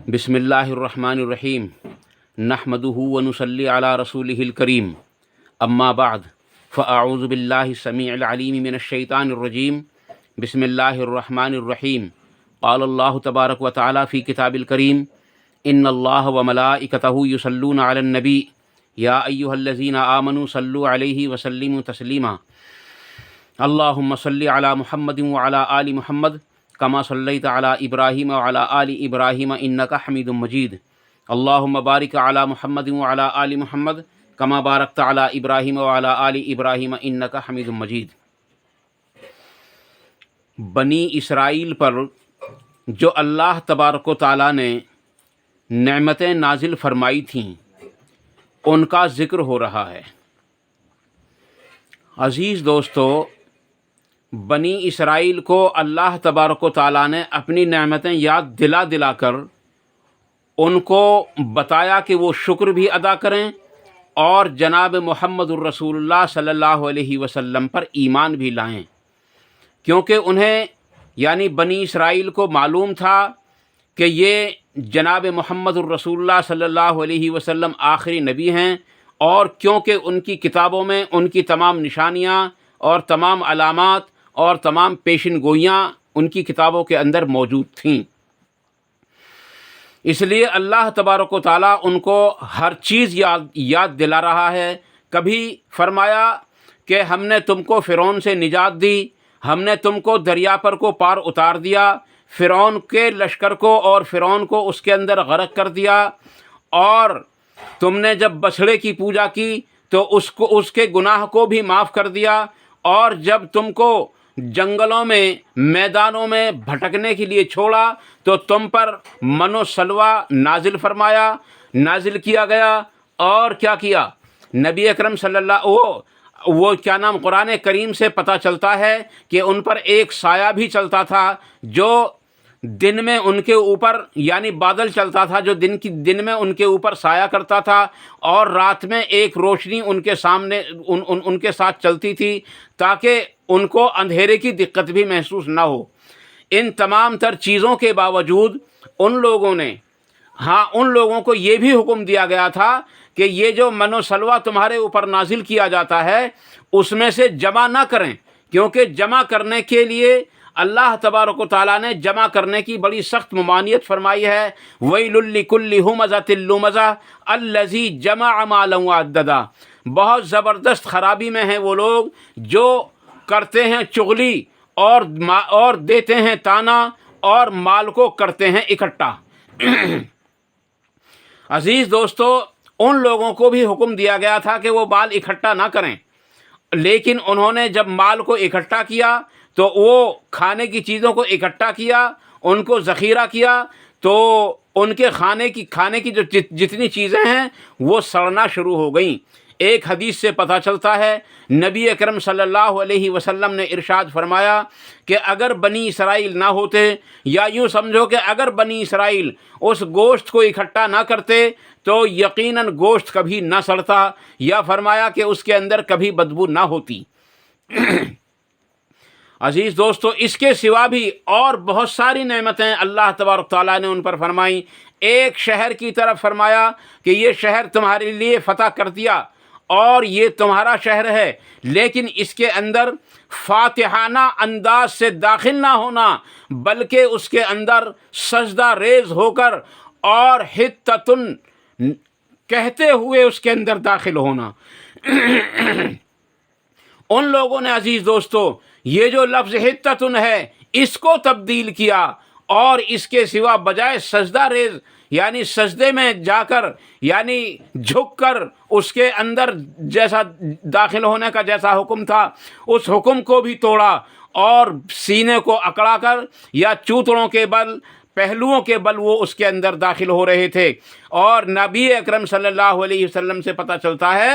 بسم اللہ الرحمن الرحیم نحمدہ ونصلی علی رسولہ الکریم اما بعد فاعوذ باللہ السمیع العلیم من الشیطان الرجیم بسم اللہ الرحمن الرحیم قال اللہ تبارک و تعالی فی کتاب الکریم ان اللہ وملائکتہ یصلون علی النبی یا ایہا الذین آمنوا صلوا علیہ وسلموا تسلیما اللہم صلی علی محمد وعلی آل محمد کما صلیت علی ابراہیم وعلی آل ابراہیم انک حمید مجید اللہم بارک علی محمد وعلی آل محمد کما بارکت علی ابراہیم وعلی آل ابراہیم انک حمید مجید۔ بنی اسرائیل پر جو اللہ تبارک و تعالیٰ نے نعمتیں نازل فرمائی تھیں ان کا ذکر ہو رہا ہے۔ عزیز دوستو، بنی اسرائیل کو اللہ تبارک و تعالیٰ نے اپنی نعمتیں یاد دلا دلا کر ان کو بتایا کہ وہ شکر بھی ادا کریں اور جناب محمد الرسول اللہ صلی اللہ علیہ وسلم پر ایمان بھی لائیں، کیونکہ انہیں یعنی بنی اسرائیل کو معلوم تھا کہ یہ جناب محمد الرسول اللہ صلی اللہ علیہ وسلم آخری نبی ہیں، اور کیونکہ ان کی کتابوں میں ان کی تمام نشانیاں اور تمام علامات اور تمام پیشن گوئیاں ان کی کتابوں کے اندر موجود تھیں، اس لیے اللہ تبارک و تعالیٰ ان کو ہر چیز یاد دلا رہا ہے۔ کبھی فرمایا کہ ہم نے تم کو فرعون سے نجات دی، ہم نے تم کو دریا پر کو پار اتار دیا، فرعون کے لشکر کو اور فرعون کو اس کے اندر غرق کر دیا، اور تم نے جب بچھڑے کی پوجا کی تو اس کے گناہ کو بھی معاف کر دیا، اور جب تم کو جنگلوں میں میدانوں میں بھٹکنے کے لیے چھوڑا تو تم پر من و سلوہ نازل کیا گیا، اور کیا کیا نبی اکرم صلی اللہ وہ قرآن کریم سے پتہ چلتا ہے کہ ان پر ایک سایہ بھی چلتا تھا جو دن میں ان کے اوپر یعنی بادل چلتا تھا جو دن میں ان کے اوپر سایہ کرتا تھا، اور رات میں ایک روشنی ان کے سامنے ان کے ساتھ چلتی تھی تاکہ ان کو اندھیرے کی دقت بھی محسوس نہ ہو۔ ان تمام تر چیزوں کے باوجود ان لوگوں کو یہ بھی حکم دیا گیا تھا کہ یہ جو من و سلوہ تمہارے اوپر نازل کیا جاتا ہے اس میں سے جمع نہ کریں، کیونکہ جمع کرنے کے لیے اللہ تبارک و تعالیٰ نے جمع کرنے کی بڑی سخت ممانعت فرمائی ہے۔ وَيْلٌ لِّكُلِّ ہُمَزَةٍ لُّمَزَةٍ الَّذِي جَمَعَ مَالًا وَعَدَّدَا۔ بہت زبردست خرابی میں ہیں وہ لوگ جو کرتے ہیں چغلی اور دیتے ہیں تانا اور مال کو کرتے ہیں اکٹھا۔ عزیز دوستو، ان لوگوں کو بھی حکم دیا گیا تھا کہ وہ مال اکٹھا نہ کریں، لیکن انہوں نے جب مال کو اکٹھا کیا تو وہ کھانے کی چیزوں کو اکٹھا کیا، ان کو ذخیرہ کیا، تو ان کے کھانے کی جو جتنی چیزیں ہیں وہ سڑنا شروع ہو گئیں۔ ایک حدیث سے پتہ چلتا ہے نبی اکرم صلی اللہ علیہ وسلم نے ارشاد فرمایا کہ اگر بنی اسرائیل نہ ہوتے، یا یوں سمجھو کہ اگر بنی اسرائیل اس گوشت کو اکٹھا نہ کرتے تو یقیناً گوشت کبھی نہ سڑتا، یا فرمایا کہ اس کے اندر کبھی بدبو نہ ہوتی۔ عزیز دوستو، اس کے سوا بھی اور بہت ساری نعمتیں اللہ تبارک تعالیٰ نے ان پر فرمائیں۔ ایک شہر کی طرف فرمایا کہ یہ شہر تمہارے لیے فتح کر دیا اور یہ تمہارا شہر ہے، لیکن اس کے اندر فاتحانہ انداز سے داخل نہ ہونا، بلکہ اس کے اندر سجدہ ریز ہو کر اور حتتن کہتے ہوئے اس کے اندر داخل ہونا۔ ان لوگوں نے عزیز دوستو یہ جو لفظ حتتن ہے اس کو تبدیل کیا، اور اس کے سوا بجائے سجدہ ریز یعنی سجدے میں جا کر یعنی جھک کر اس کے اندر جیسا داخل ہونے کا جیسا حکم تھا اس حکم کو بھی توڑا، اور سینے کو اکڑا کر یا چوتڑوں کے بل پہلوؤں کے بل وہ اس کے اندر داخل ہو رہے تھے۔ اور نبی اکرم صلی اللہ علیہ وسلم سے پتہ چلتا ہے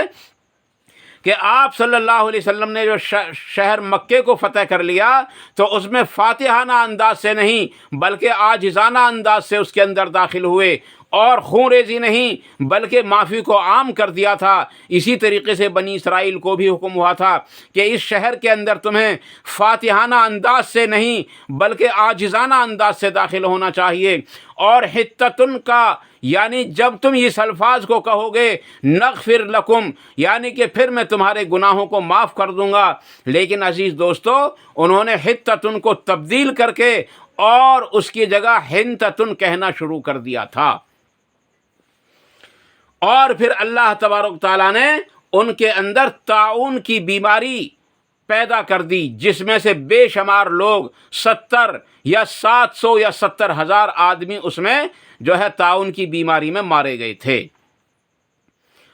کہ آپ صلی اللہ علیہ وسلم نے جو شہر مکے کو فتح کر لیا تو اس میں فاتحانہ انداز سے نہیں بلکہ عاجزانہ انداز سے اس کے اندر داخل ہوئے، اور خون ریزی نہیں بلکہ معافی کو عام کر دیا تھا، اسی طریقے سے بنی اسرائیل کو بھی حکم ہوا تھا کہ اس شہر کے اندر تمہیں فاتحانہ انداز سے نہیں بلکہ عاجزانہ انداز سے داخل ہونا چاہیے۔ اور حتتن کا یعنی جب تم اس الفاظ کو کہو گے نغفر لکم یعنی کہ پھر میں تمہارے گناہوں کو معاف کر دوں گا، لیکن عزیز دوستو انہوں نے حتتن کو تبدیل کر کے اور اس کی جگہ حنتتن کہنا شروع کر دیا تھا۔ اور پھر اللہ تبارک تعالیٰ نے ان کے اندر طاعون کی بیماری پیدا کر دی، جس میں سے بے شمار لوگ 70 یا 700 یا 70,000 آدمی اس میں جو ہے طاعون کی بیماری میں مارے گئے تھے۔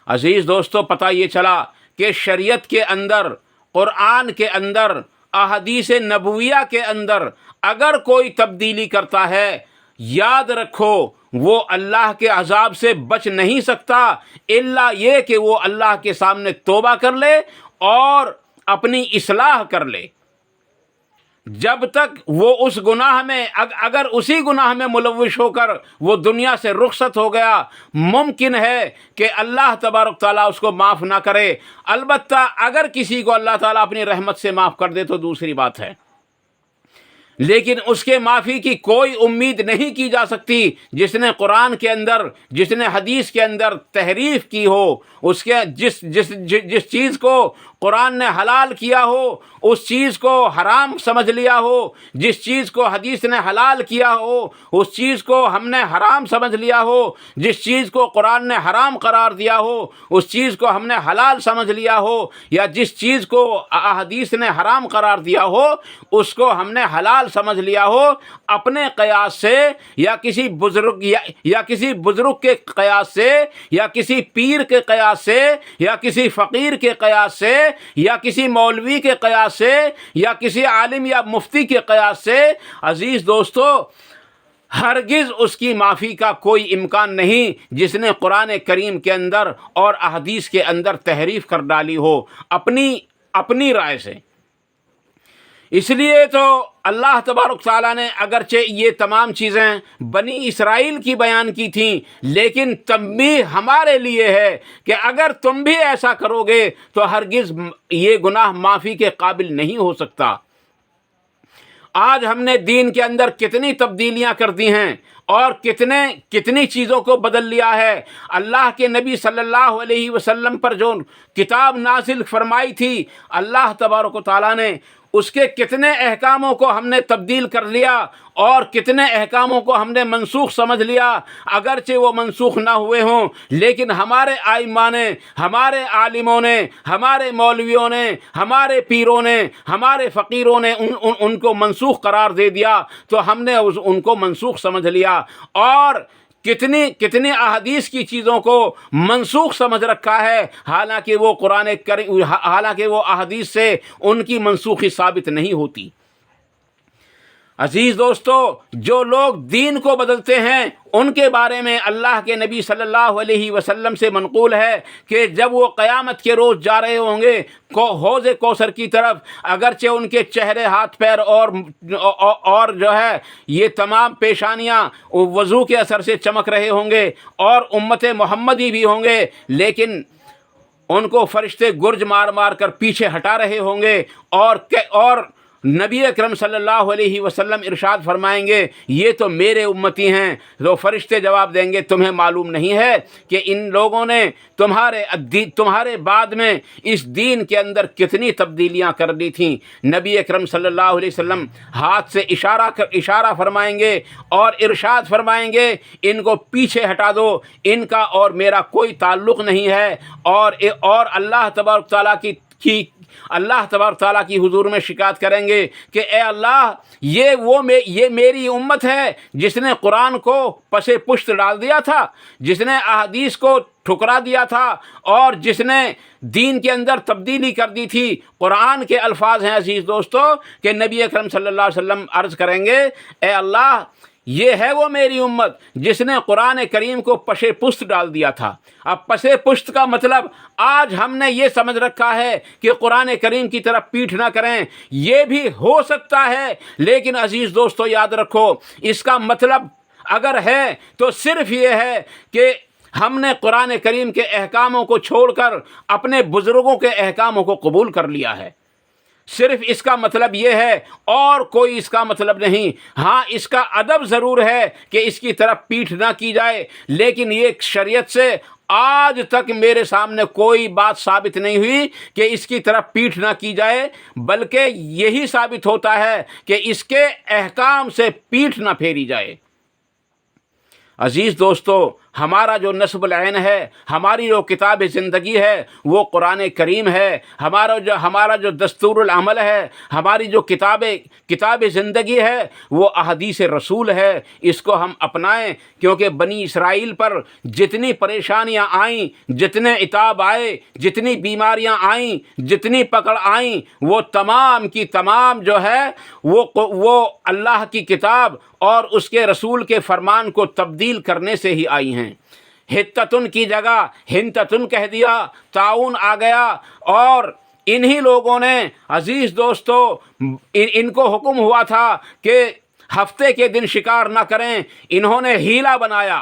عزیز دوستو پتہ یہ چلا کہ شریعت کے اندر، قرآن کے اندر، احادیث نبویہ کے اندر اگر کوئی تبدیلی کرتا ہے، یاد رکھو وہ اللہ کے عذاب سے بچ نہیں سکتا الا یہ کہ وہ اللہ کے سامنے توبہ کر لے اور اپنی اصلاح کر لے۔ جب تک وہ اس گناہ میں اگر اسی گناہ میں ملوث ہو کر وہ دنیا سے رخصت ہو گیا، ممکن ہے کہ اللہ تبارک تعالیٰ اس کو معاف نہ کرے۔ البتہ اگر کسی کو اللہ تعالیٰ اپنی رحمت سے معاف کر دے تو دوسری بات ہے، لیکن اس کے معافی کی کوئی امید نہیں کی جا سکتی جس نے قرآن کے اندر، جس نے حدیث کے اندر تحریف کی ہو، اس کے جس چیز کو قرآن نے حلال کیا ہو اس چیز کو حرام سمجھ لیا ہو، جس چیز کو حدیث نے حلال کیا ہو اس چیز کو ہم نے حرام سمجھ لیا ہو، جس چیز کو قرآن نے حرام قرار دیا ہو اس چیز کو ہم نے حلال سمجھ لیا ہو، یا جس چیز کو حدیث نے حرام قرار دیا ہو اس کو ہم نے حلال سمجھ لیا ہو، اپنے قیاس سے یا کسی بزرگ کے قیاس سے یا کسی پیر کے قیاس سے یا کسی فقیر کے قیاس سے یا کسی مولوی کے قیاس سے یا کسی عالم یا مفتی کے قیاس سے، عزیز دوستو ہرگز اس کی معافی کا کوئی امکان نہیں جس نے قرآن کریم کے اندر اور احادیث کے اندر تحریف کر ڈالی ہو اپنی رائے سے۔ اس لیے تو اللہ تبارک تعالیٰ نے اگرچہ یہ تمام چیزیں بنی اسرائیل کی بیان کی تھیں، لیکن تنبیہ ہمارے لیے ہے کہ اگر تم بھی ایسا کرو گے تو ہرگز یہ گناہ معافی کے قابل نہیں ہو سکتا۔ آج ہم نے دین کے اندر کتنی تبدیلیاں کر دی ہیں اور کتنی چیزوں کو بدل لیا ہے۔ اللہ کے نبی صلی اللہ علیہ وسلم پر جو کتاب نازل فرمائی تھی اللہ تبارک و تعالیٰ نے، اس کے کتنے احکاموں کو ہم نے تبدیل کر لیا اور کتنے احکاموں کو ہم نے منسوخ سمجھ لیا۔ اگرچہ وہ منسوخ نہ ہوئے ہوں لیکن ہمارے ائمہ نے، ہمارے عالموں نے، ہمارے مولویوں نے، ہمارے پیروں نے، ہمارے فقیروں نے ان کو منسوخ قرار دے دیا تو ہم نے ان کو منسوخ سمجھ لیا، اور کتنی احادیث کی چیزوں کو منسوخ سمجھ رکھا ہے، حالانکہ وہ احادیث سے ان کی منسوخی ثابت نہیں ہوتی۔ عزیز دوستو جو لوگ دین کو بدلتے ہیں ان کے بارے میں اللہ کے نبی صلی اللہ علیہ وسلم سے منقول ہے کہ جب وہ قیامت کے روز جا رہے ہوں گے حوض کوثر کی طرف، اگرچہ ان کے چہرے، ہاتھ، پیر اور جو ہے یہ تمام پیشانیاں وضو کے اثر سے چمک رہے ہوں گے اور امت محمدی بھی ہوں گے، لیکن ان کو فرشتے گرج مار مار کر پیچھے ہٹا رہے ہوں گے، اور نبی اکرم صلی اللہ علیہ وسلم ارشاد فرمائیں گے یہ تو میرے امتی ہیں۔ تو فرشتے جواب دیں گے تمہیں معلوم نہیں ہے کہ ان لوگوں نے تمہارے بعد میں اس دین کے اندر کتنی تبدیلیاں کر دی تھیں۔ نبی اکرم صلی اللہ علیہ وسلم ہاتھ سے اشارہ فرمائیں گے اور ارشاد فرمائیں گے ان کو پیچھے ہٹا دو، ان کا اور میرا کوئی تعلق نہیں ہے، اور اللہ تبارک تعالیٰ کی حضور میں شکایت کریں گے کہ اے اللہ یہ میری امت ہے جس نے قرآن کو پس پشت ڈال دیا تھا، جس نے احادیث کو ٹھکرا دیا تھا اور جس نے دین کے اندر تبدیلی کر دی تھی۔ قرآن کے الفاظ ہیں عزیز دوستو کہ نبی اکرم صلی اللہ علیہ وسلم عرض کریں گے اے اللہ یہ ہے وہ میری امت جس نے قرآن کریم کو پش پشت ڈال دیا تھا۔ اب پس پشت کا مطلب آج ہم نے یہ سمجھ رکھا ہے کہ قرآن کریم کی طرف پیٹھ نہ کریں، یہ بھی ہو سکتا ہے، لیکن عزیز دوستو یاد رکھو اس کا مطلب اگر ہے تو صرف یہ ہے کہ ہم نے قرآن کریم کے احکاموں کو چھوڑ کر اپنے بزرگوں کے احکاموں کو قبول کر لیا ہے، صرف اس کا مطلب یہ ہے، اور کوئی اس کا مطلب نہیں۔ ہاں، اس کا ادب ضرور ہے کہ اس کی طرف پیٹھ نہ کی جائے، لیکن یہ شریعت سے آج تک میرے سامنے کوئی بات ثابت نہیں ہوئی کہ اس کی طرف پیٹھ نہ کی جائے، بلکہ یہی ثابت ہوتا ہے کہ اس کے احکام سے پیٹھ نہ پھیری جائے۔ عزیز دوستو، ہمارا جو نصب العین ہے، ہماری جو کتاب زندگی ہے وہ قرآن کریم ہے۔ ہمارا جو دستور العمل ہے، ہماری جو کتاب زندگی ہے وہ احادیث رسول ہے۔ اس کو ہم اپنائیں، کیونکہ بنی اسرائیل پر جتنی پریشانیاں آئیں، جتنے عتاب آئے، جتنی بیماریاں آئیں، جتنی پکڑ آئیں، وہ تمام کی تمام جو ہے وہ اللہ کی کتاب اور اس کے رسول کے فرمان کو تبدیل کرنے سے ہی آئی ہیں۔ حتتن کی جگہ ہنتتن کہہ دیا، تعاون آ گیا، اور انہی لوگوں نے عزیز دوستو ان کو حکم ہوا تھا کہ ہفتے کے دن شکار نہ کریں، انہوں نے ہیلا بنایا۔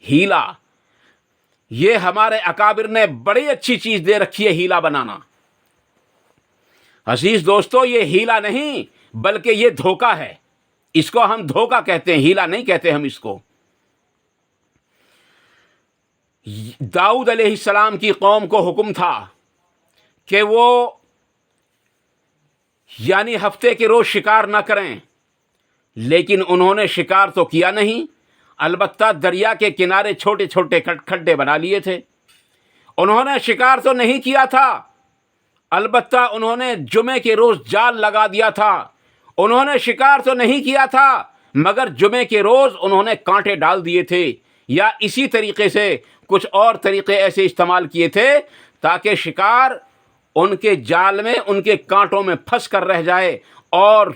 ہیلا، یہ ہمارے اکابر نے بڑی اچھی چیز دے رکھی ہے، ہیلا بنانا۔ عزیز دوستو، یہ ہیلا نہیں بلکہ یہ دھوکہ ہے، اس کو ہم دھوکہ کہتے ہیں، ہیلا نہیں کہتے ہم اس کو۔ داؤد علیہ السلام کی قوم کو حکم تھا کہ وہ یعنی ہفتے کے روز شکار نہ کریں، لیکن انہوں نے شکار تو کیا نہیں، البتہ دریا کے کنارے چھوٹے چھوٹے کھڈے بنا لیے تھے۔ انہوں نے شکار تو نہیں کیا تھا، البتہ انہوں نے جمعے کے روز جال لگا دیا تھا۔ انہوں نے شکار تو نہیں کیا تھا، مگر جمعے کے روز انہوں نے کانٹے ڈال دیے تھے، یا اسی طریقے سے کچھ اور طریقے ایسے استعمال کیے تھے تاکہ شکار ان کے جال میں، ان کے کانٹوں میں پھنس کر رہ جائے، اور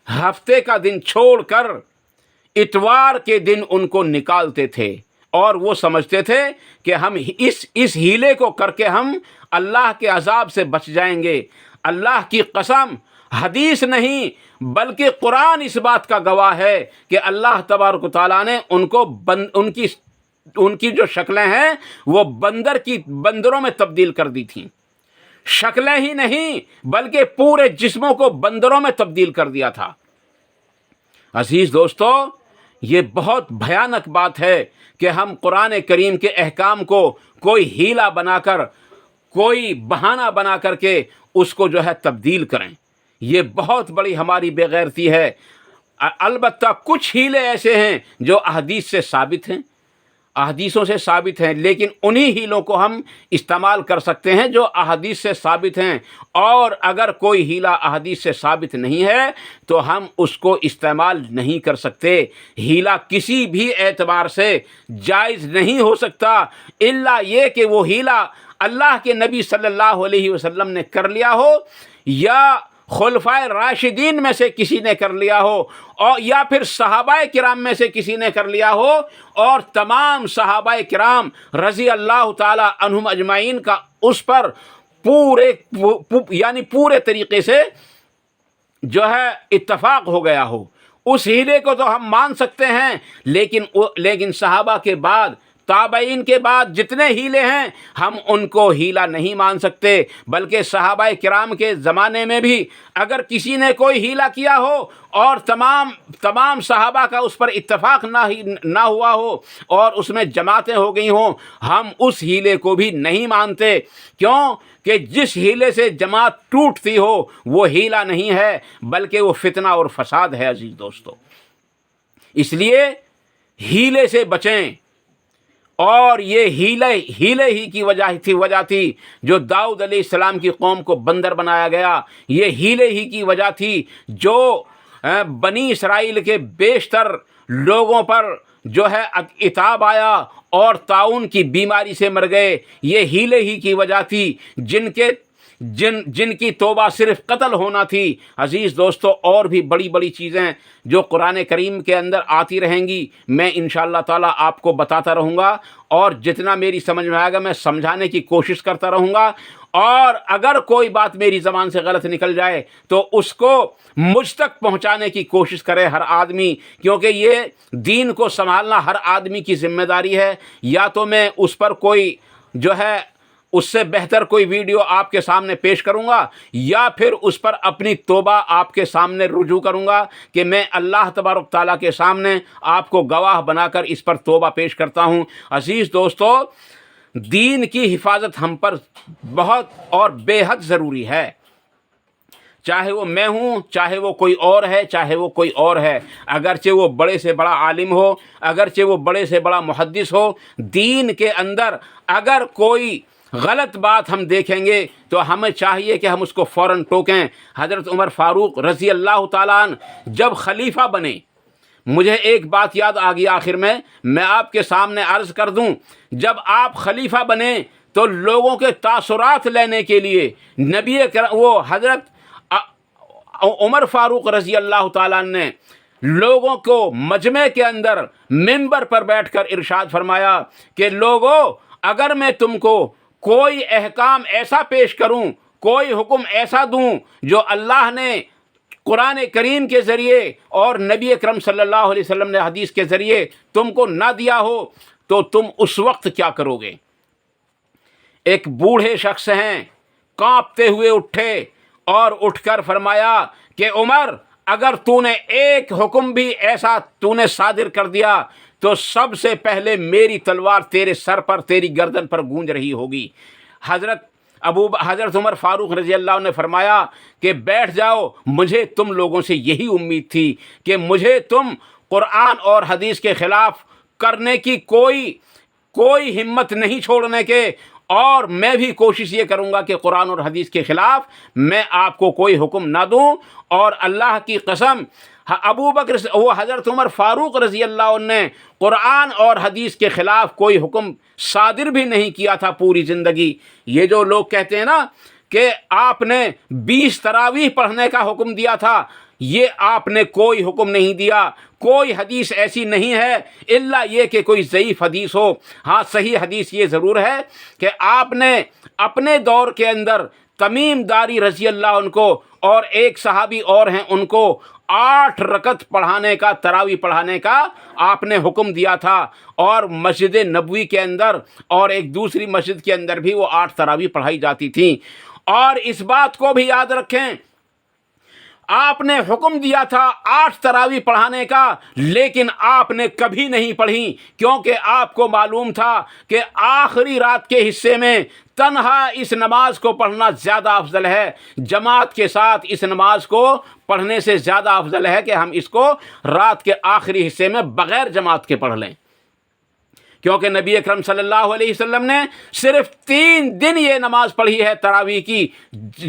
ہفتے کا دن چھوڑ کر اتوار کے دن ان کو نکالتے تھے، اور وہ سمجھتے تھے کہ ہم اس ہیلے کو کر کے ہم اللہ کے عذاب سے بچ جائیں گے۔ اللہ کی قسم، حدیث نہیں بلکہ قرآن اس بات کا گواہ ہے کہ اللہ تبارک و تعالیٰ نے ان کی جو شکلیں ہیں وہ بندروں میں تبدیل کر دی تھیں۔ شکلیں ہی نہیں بلکہ پورے جسموں کو بندروں میں تبدیل کر دیا تھا۔ عزیز دوستو، یہ بہت بھیانک بات ہے کہ ہم قرآن کریم کے احکام کو کوئی ہیلا بنا کر، کوئی بہانہ بنا کر کے اس کو جو ہے تبدیل کریں۔ یہ بہت بڑی ہماری بے غیرتی ہے۔ البتہ کچھ ہیلے ایسے ہیں جو احادیث سے ثابت ہیں، احادیثوں سے ثابت ہیں، لیکن انہی ہیلوں کو ہم استعمال کر سکتے ہیں جو احادیث سے ثابت ہیں، اور اگر کوئی ہیلا احادیث سے ثابت نہیں ہے تو ہم اس کو استعمال نہیں کر سکتے۔ ہیلا کسی بھی اعتبار سے جائز نہیں ہو سکتا، الا یہ کہ وہ ہیلا اللہ کے نبی صلی اللہ علیہ وسلم نے کر لیا ہو، یا خلفائے راشدین میں سے کسی نے کر لیا ہو، اور یا پھر صحابہ کرام میں سے کسی نے کر لیا ہو، اور تمام صحابہ کرام رضی اللہ تعالی عنہم اجمعین کا اس پر پورے طریقے سے جو ہے اتفاق ہو گیا ہو۔ اس ہیلے کو تو ہم مان سکتے ہیں، لیکن صحابہ کے بعد، تابعین کے بعد جتنے ہیلے ہیں ہم ان کو ہیلا نہیں مان سکتے، بلکہ صحابہ کرام کے زمانے میں بھی اگر کسی نے کوئی ہیلا کیا ہو اور تمام صحابہ کا اس پر اتفاق نہ ہوا ہو اور اس میں جماعتیں ہو گئی ہوں، ہم اس ہیلے کو بھی نہیں مانتے۔ کیوں کہ جس ہیلے سے جماعت ٹوٹتی ہو وہ ہیلا نہیں ہے بلکہ وہ فتنہ اور فساد ہے۔ عزیز دوستو، اس لیے ہیلے سے بچیں، اور یہ ہیلے ہی کی وجہ تھی جو داؤد علیہ السلام کی قوم کو بندر بنایا گیا۔ یہ ہیلے ہی کی وجہ تھی جو بنی اسرائیل کے بیشتر لوگوں پر جو ہے عتاب آیا اور طاعون کی بیماری سے مر گئے۔ یہ ہیلے ہی کی وجہ تھی جن کی توبہ صرف قتل ہونا تھی۔ عزیز دوستو، اور بھی بڑی بڑی چیزیں جو قرآن کریم کے اندر آتی رہیں گی، میں انشاءاللہ تعالیٰ آپ کو بتاتا رہوں گا، اور جتنا میری سمجھ میں آئے گا میں سمجھانے کی کوشش کرتا رہوں گا، اور اگر کوئی بات میری زبان سے غلط نکل جائے تو اس کو مجھ تک پہنچانے کی کوشش کرے ہر آدمی، کیونکہ یہ دین کو سنبھالنا ہر آدمی کی ذمہ داری ہے۔ یا تو میں اس پر کوئی جو ہے اس سے بہتر کوئی ویڈیو آپ کے سامنے پیش کروں گا، یا پھر اس پر اپنی توبہ آپ کے سامنے رجوع کروں گا کہ میں اللہ تبارک تعالیٰ کے سامنے آپ کو گواہ بنا کر اس پر توبہ پیش کرتا ہوں۔ عزیز دوستو، دین کی حفاظت ہم پر بہت اور بے حد ضروری ہے، چاہے وہ میں ہوں، چاہے وہ کوئی اور ہے، چاہے وہ کوئی اور ہے، اگرچہ وہ بڑے سے بڑا عالم ہو، اگرچہ وہ بڑے سے بڑا محدث ہو، دین کے اندر اگر کوئی غلط بات ہم دیکھیں گے تو ہمیں چاہیے کہ ہم اس کو فوراً ٹوکیں۔ حضرت عمر فاروق رضی اللہ تعالیٰ عنہ جب خلیفہ بنے، مجھے ایک بات یاد آ گئی آخر میں آپ کے سامنے عرض کر دوں، جب آپ خلیفہ بنے تو لوگوں کے تاثرات لینے کے لیے وہ حضرت عمر فاروق رضی اللہ تعالیٰ عنہ نے لوگوں کو مجمع کے اندر منبر پر بیٹھ کر ارشاد فرمایا کہ لوگوں، اگر میں تم کو کوئی احکام ایسا پیش کروں، کوئی حکم ایسا دوں جو اللہ نے قرآن کریم کے ذریعے اور نبی اکرم صلی اللہ علیہ وسلم نے حدیث کے ذریعے تم کو نہ دیا ہو تو تم اس وقت کیا کرو گے؟ ایک بوڑھے شخص ہیں، کانپتے ہوئے اٹھے اور اٹھ کر فرمایا کہ عمر، اگر تو نے ایک حکم بھی ایسا تو نے صادر کر دیا تو سب سے پہلے میری تلوار تیرے سر پر، تیری گردن پر گونج رہی ہوگی۔ حضرت عمر فاروق رضی اللہ عنہ نے فرمایا کہ بیٹھ جاؤ، مجھے تم لوگوں سے یہی امید تھی کہ مجھے تم قرآن اور حدیث کے خلاف کرنے کی کوئی ہمت نہیں چھوڑنے کے، اور میں بھی کوشش یہ کروں گا کہ قرآن اور حدیث کے خلاف میں آپ کو کوئی حکم نہ دوں۔ اور اللہ کی قسم، حضرت عمر فاروق رضی اللہ عنہ نے قرآن اور حدیث کے خلاف کوئی حکم صادر بھی نہیں کیا تھا پوری زندگی۔ یہ جو لوگ کہتے ہیں نا کہ آپ نے 20 تراویح پڑھنے کا حکم دیا تھا، یہ آپ نے کوئی حکم نہیں دیا، کوئی حدیث ایسی نہیں ہے الا یہ کہ کوئی ضعیف حدیث ہو۔ ہاں، صحیح حدیث یہ ضرور ہے کہ آپ نے اپنے دور کے اندر تمیم داری رضی اللہ عنہ کو اور ایک صحابی اور ہیں ان کو 8 رکعت پڑھانے کا، تراویح پڑھانے کا آپ نے حکم دیا تھا، اور مسجد نبوی کے اندر اور ایک دوسری مسجد کے اندر بھی وہ 8 تراویح پڑھائی جاتی تھیں۔ اور اس بات کو بھی یاد رکھیں، آپ نے حکم دیا تھا 8 تراویح پڑھانے کا، لیکن آپ نے کبھی نہیں پڑھی، کیونکہ آپ کو معلوم تھا کہ آخری رات کے حصے میں تنہا اس نماز کو پڑھنا زیادہ افضل ہے، جماعت کے ساتھ اس نماز کو پڑھنے سے زیادہ افضل ہے کہ ہم اس کو رات کے آخری حصے میں بغیر جماعت کے پڑھ لیں، کیونکہ نبی اکرم صلی اللہ علیہ وسلم نے صرف 3 دن یہ نماز پڑھی ہے تراویح کی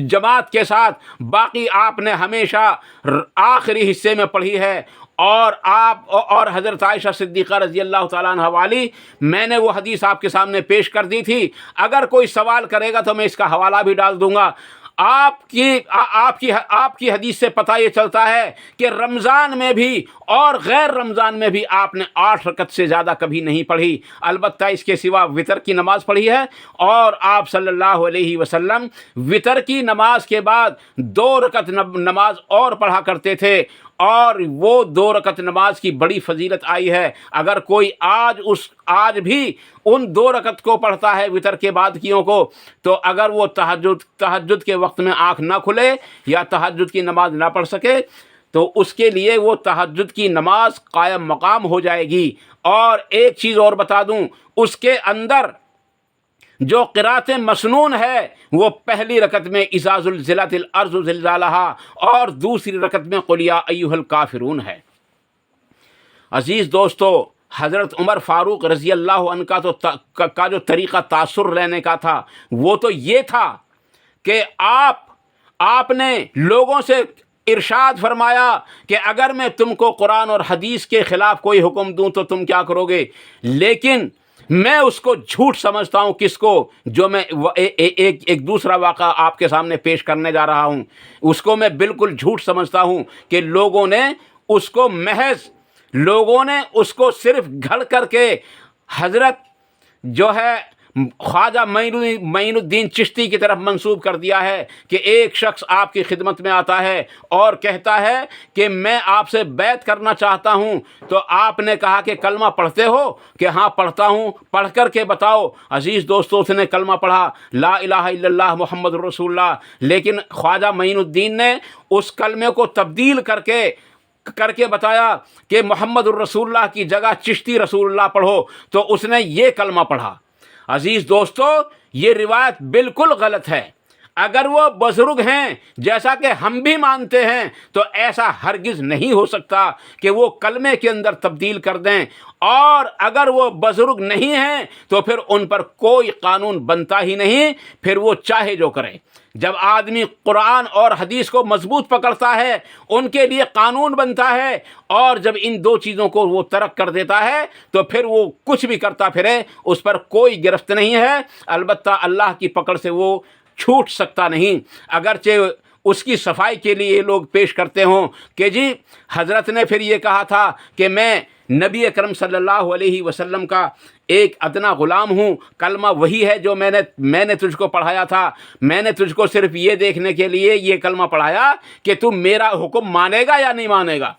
جماعت کے ساتھ، باقی آپ نے ہمیشہ آخری حصے میں پڑھی ہے۔ اور حضرت عائشہ صدیقہ رضی اللہ تعالیٰ عنہ والی، میں نے وہ حدیث آپ کے سامنے پیش کر دی تھی، اگر کوئی سوال کرے گا تو میں اس کا حوالہ بھی ڈال دوں گا۔ آپ کی حدیث سے پتہ یہ چلتا ہے کہ رمضان میں بھی اور غیر رمضان میں بھی آپ نے 8 رکعت سے زیادہ کبھی نہیں پڑھی، البتہ اس کے سوا وطر کی نماز پڑھی ہے، اور آپ صلی اللہ علیہ وسلم وطر کی نماز کے بعد 2 رکعت نماز اور پڑھا کرتے تھے، اور وہ 2 رکعت نماز کی بڑی فضیلت آئی ہے۔ اگر کوئی آج بھی ان 2 رکعت کو پڑھتا ہے وطر کے بعد کیوں کو، تو اگر وہ تہجد کے وقت میں آنکھ نہ کھلے یا تہجد کی نماز نہ پڑھ سکے تو اس کے لیے وہ تہجد کی نماز قائم مقام ہو جائے گی۔ اور ایک چیز اور بتا دوں، اس کے اندر جو قرات مسنون ہے وہ پہلی رکعت میں اذا زلزلت الارض زلزالہا اور دوسری رکعت میں قل یا ایھا الکافرون ہے۔ عزیز دوستو، حضرت عمر فاروق رضی اللہ عنہ کا جو طریقہ تاثر لینے کا تھا وہ تو یہ تھا کہ آپ نے لوگوں سے ارشاد فرمایا کہ اگر میں تم کو قرآن اور حدیث کے خلاف کوئی حکم دوں تو تم کیا کرو گے، لیکن میں اس کو جھوٹ سمجھتا ہوں۔ کس کو؟ جو میں ایک دوسرا واقعہ آپ کے سامنے پیش کرنے جا رہا ہوں، اس کو میں بالکل جھوٹ سمجھتا ہوں کہ لوگوں نے اس کو صرف گھڑ کر کے حضرت جو ہے خواجہ معین الدین چشتی کی طرف منسوب کر دیا ہے کہ ایک شخص آپ کی خدمت میں آتا ہے اور کہتا ہے کہ میں آپ سے بیعت کرنا چاہتا ہوں، تو آپ نے کہا کہ کلمہ پڑھتے ہو؟ کہ ہاں پڑھتا ہوں، پڑھ کر کے بتاؤ۔ عزیز دوستو، اس نے کلمہ پڑھا، لا الہ الا اللہ محمد رسول اللہ، لیکن خواجہ معین الدین نے اس کلمے کو تبدیل کر کے بتایا کہ محمد الرسول اللہ کی جگہ چشتی رسول اللہ پڑھو، تو اس نے یہ کلمہ پڑھا۔ عزیز دوستو، یہ روایت بالکل غلط ہے۔ اگر وہ بزرگ ہیں جیسا کہ ہم بھی مانتے ہیں تو ایسا ہرگز نہیں ہو سکتا کہ وہ کلمے کے اندر تبدیل کر دیں، اور اگر وہ بزرگ نہیں ہیں تو پھر ان پر کوئی قانون بنتا ہی نہیں، پھر وہ چاہے جو کریں۔ جب آدمی قرآن اور حدیث کو مضبوط پکڑتا ہے، ان کے لیے قانون بنتا ہے، اور جب ان دو چیزوں کو وہ ترک کر دیتا ہے تو پھر وہ کچھ بھی کرتا پھرے، اس پر کوئی گرفت نہیں ہے۔ البتہ اللہ کی پکڑ سے وہ چھوٹ سکتا نہیں، اگرچہ اس کی صفائی کے لیے یہ لوگ پیش کرتے ہوں کہ جی حضرت نے پھر یہ کہا تھا کہ میں نبی اکرم صلی اللہ علیہ وسلم کا ایک ادنا غلام ہوں، کلمہ وہی ہے جو میں نے تجھ کو پڑھایا تھا، میں نے تجھ کو صرف یہ دیکھنے کے لیے یہ کلمہ پڑھایا کہ تم میرا حکم مانے گا یا نہیں مانے گا۔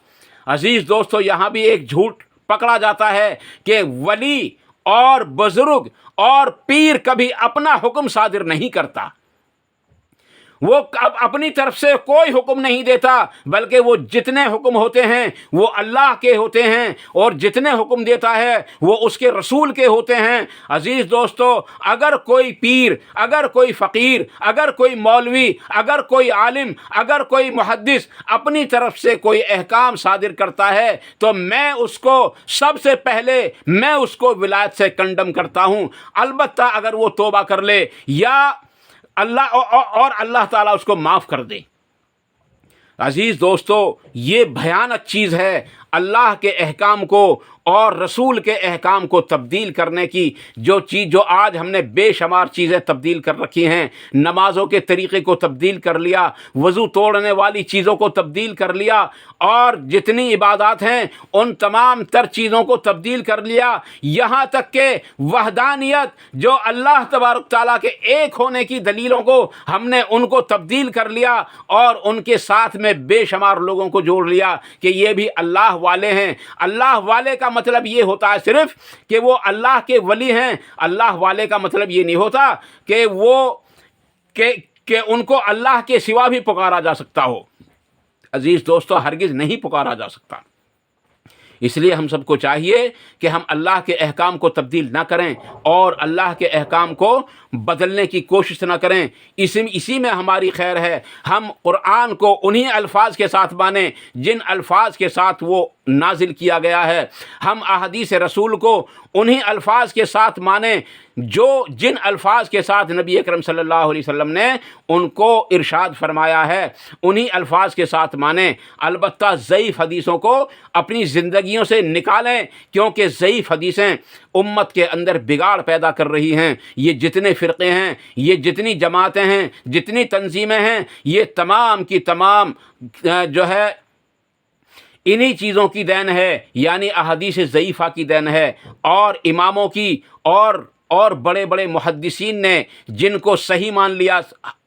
عزیز دوستو، یہاں بھی ایک جھوٹ پکڑا جاتا ہے کہ ولی اور بزرگ اور پیر کبھی اپنا حکم صادر نہیں کرتا، وہ اپنی طرف سے کوئی حکم نہیں دیتا، بلکہ وہ جتنے حکم ہوتے ہیں وہ اللہ کے ہوتے ہیں، اور جتنے حکم دیتا ہے وہ اس کے رسول کے ہوتے ہیں۔ عزیز دوستو، اگر کوئی پیر، اگر کوئی فقیر، اگر کوئی مولوی، اگر کوئی عالم، اگر کوئی محدث اپنی طرف سے کوئی احکام صادر کرتا ہے تو میں اس کو سب سے پہلے ولایت سے کنڈم کرتا ہوں، البتہ اگر وہ توبہ کر لے یا اللہ تعالیٰ اس کو معاف کر دے۔ عزیز دوستو، یہ بھیانک چیز ہے اللہ کے احکام کو اور رسول کے احکام کو تبدیل کرنے کی، جو آج ہم نے بے شمار چیزیں تبدیل کر رکھی ہیں۔ نمازوں کے طریقے کو تبدیل کر لیا، وضو توڑنے والی چیزوں کو تبدیل کر لیا، اور جتنی عبادات ہیں ان تمام تر چیزوں کو تبدیل کر لیا، یہاں تک کہ وحدانیت، جو اللہ تبارک تعالیٰ کے ایک ہونے کی دلیلوں کو ہم نے ان کو تبدیل کر لیا، اور ان کے ساتھ میں بے شمار لوگوں کو جوڑ لیا کہ یہ بھی اللہ والے ہیں۔ اللہ والے کا مطلب یہ ہوتا ہے صرف کہ وہ اللہ کے ولی ہیں۔ اللہ والے کا مطلب یہ نہیں ہوتا کہ کہ ان کو اللہ کے سوا بھی پکارا جا سکتا ہو۔ عزیز دوستو، ہرگز نہیں پکارا جا سکتا۔ اس لیے ہم سب کو چاہیے کہ ہم اللہ کے احکام کو تبدیل نہ کریں اور اللہ کے احکام کو بدلنے کی کوشش نہ کریں۔ اسی میں ہماری خیر ہے۔ ہم قرآن کو انہی الفاظ کے ساتھ مانیں جن الفاظ کے ساتھ وہ نازل کیا گیا ہے۔ ہم احادیث رسول کو انہی الفاظ کے ساتھ مانیں جن الفاظ کے ساتھ نبی اکرم صلی اللہ علیہ وسلم نے ان کو ارشاد فرمایا ہے، انہی الفاظ کے ساتھ مانیں۔ البتہ ضعیف حدیثوں کو اپنی زندگیوں سے نکالیں، کیونکہ ضعیف حدیثیں امت کے اندر بگاڑ پیدا کر رہی ہیں۔ یہ جتنے فرقے ہیں، یہ جتنی جماعتیں ہیں، جتنی تنظیمیں ہیں، یہ تمام کی تمام جو ہے انہی چیزوں کی دین ہے، یعنی احادیث ضعیفہ کی دین ہے، اور اماموں کی اور بڑے بڑے محدثین نے جن کو صحیح مان لیا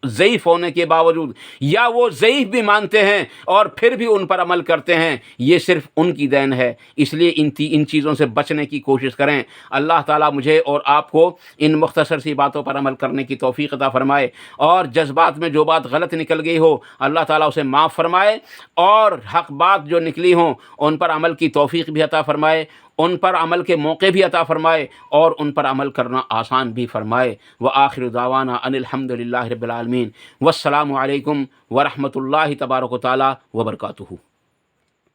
ضعیف ہونے کے باوجود، یا وہ ضعیف بھی مانتے ہیں اور پھر بھی ان پر عمل کرتے ہیں، یہ صرف ان کی دین ہے۔ اس لیے ان چیزوں سے بچنے کی کوشش کریں۔ اللہ تعالیٰ مجھے اور آپ کو ان مختصر سی باتوں پر عمل کرنے کی توفیق عطا فرمائے، اور جذبات میں جو بات غلط نکل گئی ہو اللہ تعالیٰ اسے معاف فرمائے، اور حق بات جو نکلی ہوں ان پر عمل کی توفیق بھی عطا فرمائے، ان پر عمل کے موقع بھی عطا فرمائے، اور ان پر عمل کرنا آسان بھی فرمائے۔ وآخر دعوانا ان الحمد للہ رب العالمین، والسلام علیکم ورحمۃ اللہ تبارک و تعالی وبرکاتہ۔